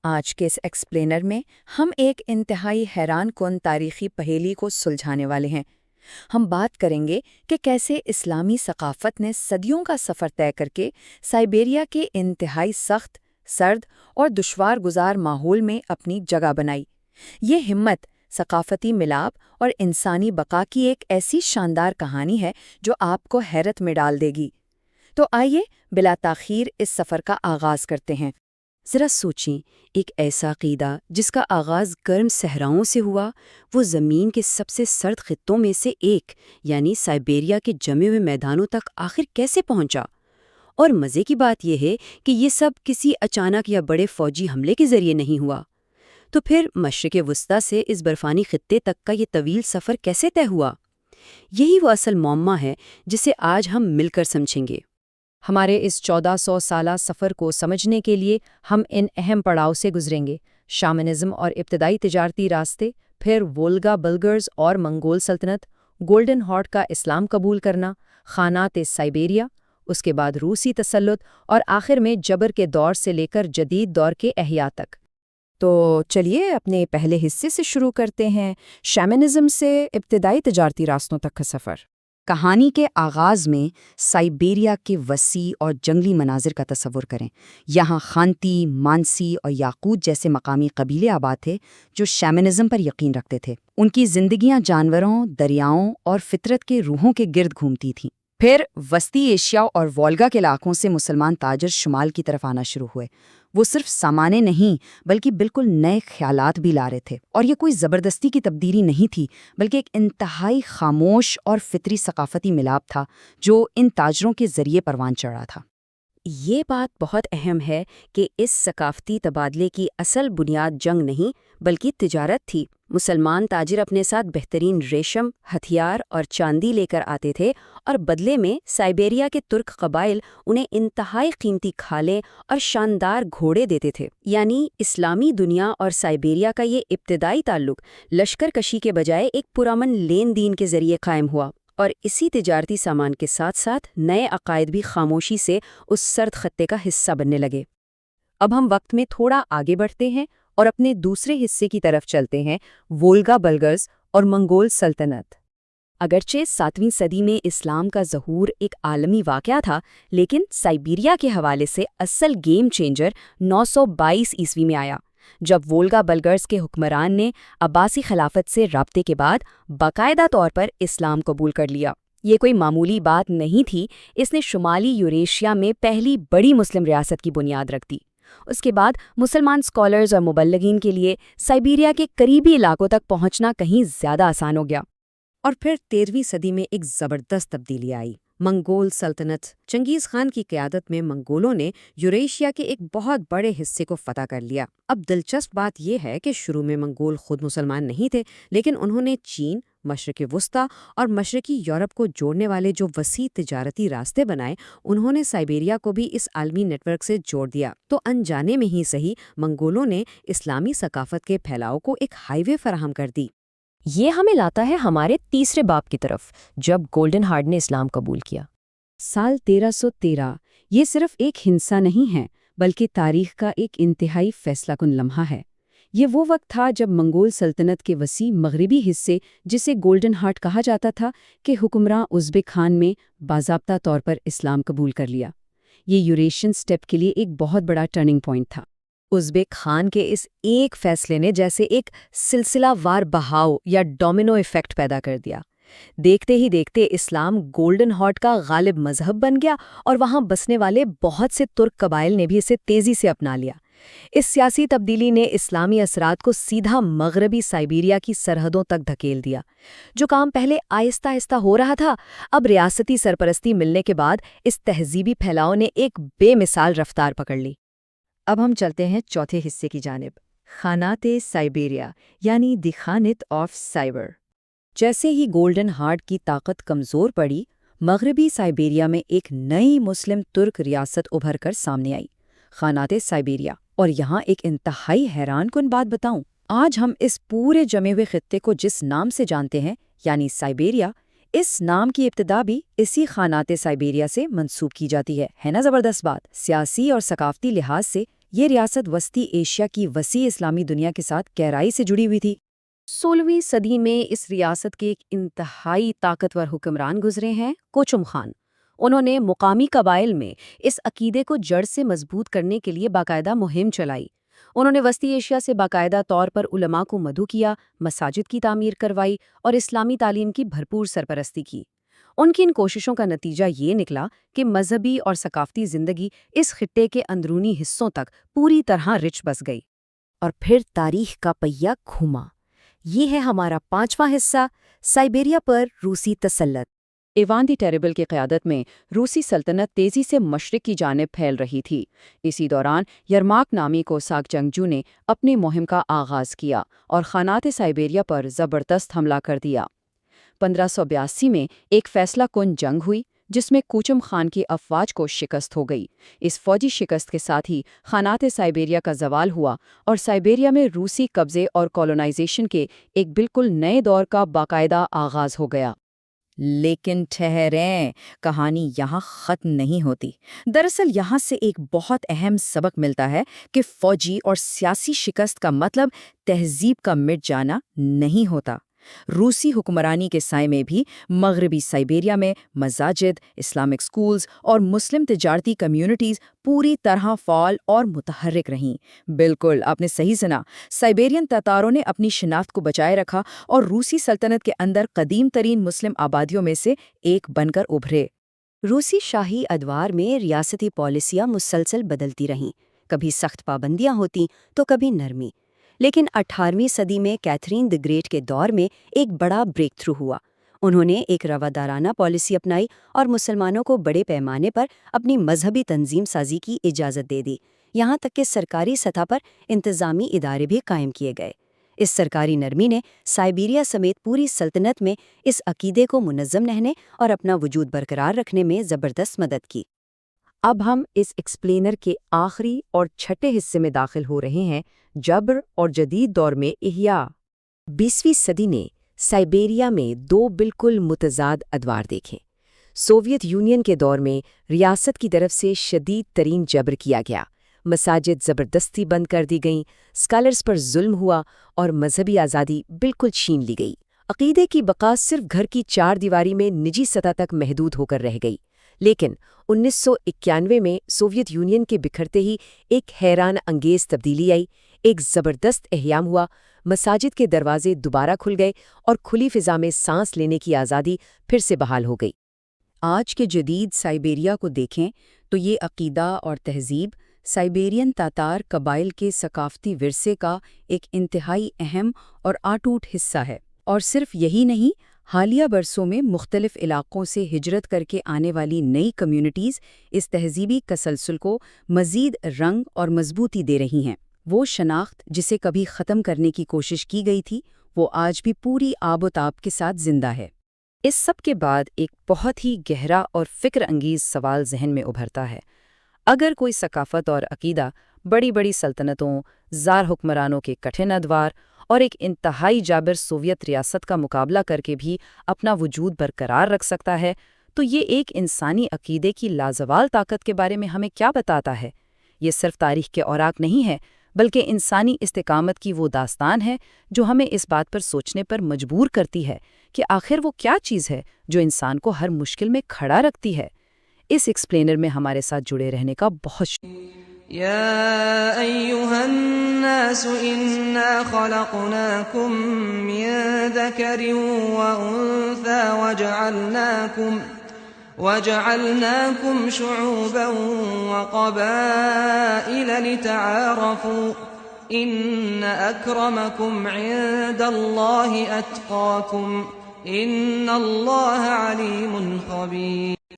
آج کے اس ایکسپلینر میں ہم ایک انتہائی حیران کن تاریخی پہیلی کو سلجھانے والے ہیں۔ ہم بات کریں گے کہ کیسے اسلامی ثقافت نے صدیوں کا سفر طے کر کے سائبیریا کے انتہائی سخت، سرد اور دشوار گزار ماحول میں اپنی جگہ بنائی۔ یہ ہمت، ثقافتی ملاپ اور انسانی بقا کی ایک ایسی شاندار کہانی ہے جو آپ کو حیرت میں ڈال دے گی۔ تو آئیے بلا تاخیر اس سفر کا آغاز کرتے ہیں۔ ذرا سوچیں، ایک ایسا عقیدہ جس کا آغاز گرم صحراؤں سے ہوا، وہ زمین کے سب سے سرد خطوں میں سے ایک یعنی سائبیریا کے جمے ہوئے میدانوں تک آخر کیسے پہنچا؟ اور مزے کی بات یہ ہے کہ یہ سب کسی اچانک یا بڑے فوجی حملے کے ذریعے نہیں ہوا۔ تو پھر مشرق وسطیٰ سے اس برفانی خطے تک کا یہ طویل سفر کیسے طے ہوا؟ یہی وہ اصل معمہ ہے جسے آج ہم مل کر سمجھیں گے۔ ہمارے اس 1400 سالہ سفر کو سمجھنے کے لیے ہم ان اہم پڑاؤ سے گزریں گے: شامنزم اور ابتدائی تجارتی راستے، پھر وولگا بلگرز اور منگول سلطنت، گولڈن ہارٹ کا اسلام قبول کرنا، خانات سائبیریا، اس کے بعد روسی تسلط اور آخر میں جبر کے دور سے لے کر جدید دور کے احیاء تک۔ تو چلیے اپنے پہلے حصے سے شروع کرتے ہیں، شامنزم سے ابتدائی تجارتی راستوں تک کا سفر۔ کہانی کے آغاز میں سائبیریا کے وسیع اور جنگلی مناظر کا تصور کریں۔ یہاں خانتی، مانسی اور یاقوت جیسے مقامی قبیلے آباد تھے جو شامنزم پر یقین رکھتے تھے۔ ان کی زندگیاں جانوروں، دریاؤں اور فطرت کے روحوں کے گرد گھومتی تھیں۔ پھر وسطی ایشیا اور وولگا کے علاقوں سے مسلمان تاجر شمال کی طرف آنا شروع ہوئے۔ وہ صرف سامانے نہیں بلکہ بالکل نئے خیالات بھی لا رہے تھے، اور یہ کوئی زبردستی کی تبدیلی نہیں تھی بلکہ ایک انتہائی خاموش اور فطری ثقافتی ملاپ تھا جو ان تاجروں کے ذریعے پروان چڑھا تھا۔ یہ بات بہت اہم ہے کہ اس ثقافتی تبادلے کی اصل بنیاد جنگ نہیں بلکہ تجارت تھی۔ مسلمان تاجر اپنے ساتھ بہترین ریشم، ہتھیار اور چاندی لے کر آتے تھے، اور بدلے میں سائبیریا کے ترک قبائل انہیں انتہائی قیمتی کھالیں اور شاندار گھوڑے دیتے تھے۔ یعنی اسلامی دنیا اور سائبیریا کا یہ ابتدائی تعلق لشکر کشی کے بجائے ایک پرامن لین دین کے ذریعے قائم ہوا، اور اسی تجارتی سامان کے ساتھ ساتھ نئے عقائد بھی خاموشی سے اس سرد خطے کا حصہ بننے لگے۔ اب ہم وقت میں تھوڑا آگے بڑھتے ہیں اور اپنے دوسرے حصے کی طرف چلتے ہیں، وولگا بلگرز اور منگول سلطنت۔ اگرچہ 7ویں صدی میں اسلام کا ظہور ایک عالمی واقعہ تھا، لیکن سائبیریا کے حوالے سے اصل گیم چینجر 922 عیسوی میں آیا، جب وولگا بلگرز کے حکمران نے عباسی خلافت سے رابطے کے بعد باقاعدہ طور پر اسلام قبول کر لیا۔ یہ کوئی معمولی بات نہیں تھی، اس نے شمالی یوریشیا میں پہلی بڑی مسلم ریاست کی بنیاد رکھ دی۔ اس کے بعد مسلمان اسکالرز اور مبلغین کے لیے سائبیریا کے قریبی علاقوں تک پہنچنا کہیں زیادہ آسان ہو گیا۔ اور پھر 13ویں صدی میں ایک زبردست تبدیلی آئی۔ منگول سلطنت، چنگیز خان کی قیادت میں منگولوں نے یوریشیا کے ایک بہت بڑے حصے کو فتح کر لیا۔ اب دلچسپ بات یہ ہے کہ شروع میں منگول خود مسلمان نہیں تھے، لیکن انہوں نے چین، مشرق وسطیٰ اور مشرقی یورپ کو جوڑنے والے جو وسیع تجارتی راستے بنائے، انہوں نے سائبیریا کو بھی اس عالمی نیٹ ورک سے جوڑ دیا۔ تو انجانے میں ہی صحیح، منگولوں نے اسلامی ثقافت کے پھیلاؤ کو ایک ہائی وے فراہم کر دی۔ یہ ہمیں لاتا ہے ہمارے تیسرے باب کی طرف، جب گولڈن ہارٹ نے اسلام قبول کیا۔ سال 1313 یہ صرف ایک ہنسا نہیں ہے بلکہ تاریخ کا ایک انتہائی فیصلہ کن لمحہ ہے۔ یہ وہ وقت تھا جب منگول سلطنت کے وسیع مغربی حصے، جسے گولڈن ہارٹ کہا جاتا تھا، کہ حکمراں ازبک خان میں باضابطہ طور پر اسلام قبول کر لیا۔ یہ یوریشین سٹیپ کے لیے ایک بہت بڑا ٹرننگ پوائنٹ تھا۔ ازبک خان کے اس ایک فیصلے نے جیسے ایک سلسلہ وار بہاؤ یا ڈومینو ایفیکٹ پیدا کر دیا۔ دیکھتے ہی دیکھتے اسلام گولڈن ہارٹ کا غالب مذہب بن گیا، اور وہاں بسنے والے بہت سے ترک قبائل نے بھی اسے تیزی سے اپنا لیا۔ اس سیاسی تبدیلی نے اسلامی اثرات کو سیدھا مغربی سائبیریا کی سرحدوں تک دھکیل دیا۔ جو کام پہلے آہستہ آہستہ ہو رہا تھا، اب ریاستی سرپرستی ملنے کے بعد اس تہذیبی پھیلاؤ نے ایک بے مثال رفتار پکڑ لی۔ اب ہم چلتے ہیں چوتھے حصے کی جانب، خانات سائبیریا یعنی دی خانت آف سائبر۔ جیسے ہی گولڈن ہارٹ کی طاقت کمزور پڑی، مغربی سائبیریا میں ایک نئی مسلم ترک ریاست ابھر کر سامنے آئی، خانات سائبیریا۔ اور یہاں ایک انتہائی حیران کن بات بتاؤں، آج ہم اس پورے جمے ہوئے خطے کو جس نام سے جانتے ہیں یعنی سائبیریا، اس نام کی ابتدا بھی اسی خانات سائبیریا سے منسوب کی جاتی ہے نا زبردست بات؟ سیاسی اور ثقافتی لحاظ سے یہ ریاست وسطی ایشیا کی وسیع اسلامی دنیا کے ساتھ گہرائی سے جڑی ہوئی تھی۔ 16ویں صدی میں اس ریاست کے ایک انتہائی طاقتور حکمران گزرے ہیں، کوچم خان۔ انہوں نے مقامی قبائل میں اس عقیدے کو جڑ سے مضبوط کرنے کے لیے باقاعدہ مہم چلائی۔ انہوں نے وسطی ایشیا سے باقاعدہ طور پر علماء کو مدعو کیا، مساجد کی تعمیر کروائی اور اسلامی تعلیم کی بھرپور سرپرستی کی۔ ان کی ان کوششوں کا نتیجہ یہ نکلا کہ مذہبی اور ثقافتی زندگی اس خطے کے اندرونی حصوں تک پوری طرح رچ بس گئی۔ اور پھر تاریخ کا پہیہ گھوما۔ یہ ہے ہمارا 5واں حصہ، سائبیریا پر روسی تسلط۔ ایوان دی ٹیریبل کی قیادت میں روسی سلطنت تیزی سے مشرق کی جانب پھیل رہی تھی۔ اسی دوران یرماک نامی کوساک جنگجو نے اپنی مہم کا آغاز کیا اور خانات سائبیریا پر زبردست حملہ کر دیا۔ 1582 میں ایک فیصلہ کن جنگ ہوئی جس میں کوچم خان کی افواج کو شکست ہو گئی۔ اس فوجی شکست کے ساتھ ہی خانات سائبیریا کا زوال ہوا اور سائبیریا میں روسی قبضے اور کولونائزیشن کے ایک بالکل نئے دور کا باقاعدہ آغاز ہو گیا۔ لیکن ٹھہریں، کہانی یہاں ختم نہیں ہوتی۔ دراصل یہاں سے ایک بہت اہم سبق ملتا ہے کہ فوجی اور سیاسی شکست کا مطلب تہذیب کا مٹ جانا نہیں ہوتا۔ روسی حکمرانی کے سائے میں بھی مغربی سائبیریا میں مساجد، اسلامک سکولز اور مسلم تجارتی کمیونٹیز پوری طرح فعال اور متحرک رہیں۔ بالکل، آپ نے صحیح سنا، سائبیرین تاتاروں نے اپنی شناخت کو بچائے رکھا اور روسی سلطنت کے اندر قدیم ترین مسلم آبادیوں میں سے ایک بن کر ابھرے۔ روسی شاہی ادوار میں ریاستی پالیسیاں مسلسل بدلتی رہیں، کبھی سخت پابندیاں ہوتیں تو کبھی نرمی۔ لیکن 18ویں صدی میں کیتھرین دی گریٹ کے دور میں ایک بڑا بریک تھرو ہوا۔ انہوں نے ایک روادارانہ پالیسی اپنائی اور مسلمانوں کو بڑے پیمانے پر اپنی مذہبی تنظیم سازی کی اجازت دے دی، یہاں تک کہ سرکاری سطح پر انتظامی ادارے بھی قائم کیے گئے۔ اس سرکاری نرمی نے سائبیریا سمیت پوری سلطنت میں اس عقیدے کو منظم رہنے اور اپنا وجود برقرار رکھنے میں زبردست مدد کی۔ اب ہم اس ایکسپلینر کے آخری اور چھٹے حصے میں داخل ہو رہے ہیں، جبر اور جدید دور میں احیاء۔ 20ویں صدی نے سائبیریا میں دو بالکل متضاد ادوار دیکھے۔ سوویت یونین کے دور میں ریاست کی طرف سے شدید ترین جبر کیا گیا، مساجد زبردستی بند کر دی گئیں، اسکالرز پر ظلم ہوا اور مذہبی آزادی بالکل چھین لی گئی۔ عقیدے کی بقا صرف گھر کی چار دیواری میں نجی سطح تک محدود ہو کر رہ گئی۔ لیکن 1991 میں سوویت یونین کے بکھرتے ہی ایک حیران انگیز تبدیلی آئی، ایک زبردست احیام ہوا، مساجد کے دروازے دوبارہ کھل گئے اور کھلی فضا میں سانس لینے کی آزادی پھر سے بحال ہو گئی۔ آج کے جدید سائبیریا کو دیکھیں تو یہ عقیدہ اور تہذیب سائبیرین تاتار قبائل کے ثقافتی ورثے کا ایک انتہائی اہم اور اٹوٹ حصہ ہے۔ اور صرف یہی نہیں، حالیہ برسوں میں مختلف علاقوں سے ہجرت کر کے آنے والی نئی کمیونٹیز اس تہذیبی تسلسل کو مزید رنگ اور مضبوطی دے رہی ہیں۔ وہ شناخت جسے کبھی ختم کرنے کی کوشش کی گئی تھی، وہ آج بھی پوری آب و تاب کے ساتھ زندہ ہے۔ اس سب کے بعد ایک بہت ہی گہرا اور فکر انگیز سوال ذہن میں ابھرتا ہے۔ اگر کوئی ثقافت اور عقیدہ بڑی بڑی سلطنتوں، زار حکمرانوں کے کٹھن ادوار اور ایک انتہائی جابر سوویت ریاست کا مقابلہ کر کے بھی اپنا وجود برقرار رکھ سکتا ہے، تو یہ ایک انسانی عقیدے کی لازوال طاقت کے بارے میں ہمیں کیا بتاتا ہے؟ یہ صرف تاریخ کے اوراق نہیں ہے، بلکہ انسانی استقامت کی وہ داستان ہے جو ہمیں اس بات پر سوچنے پر مجبور کرتی ہے کہ آخر وہ کیا چیز ہے جو انسان کو ہر مشکل میں کھڑا رکھتی ہے۔ اس ایکسپلینر میں ہمارے ساتھ جڑے رہنے کا بہت شکریہ۔ يا أيها الناس إنا خلقناكم من ذكر وأنثى وجعلناكم شعوبا وقبائل لتعارفوا إن أكرمكم عند الله أتقاكم إن الله عليم خبير۔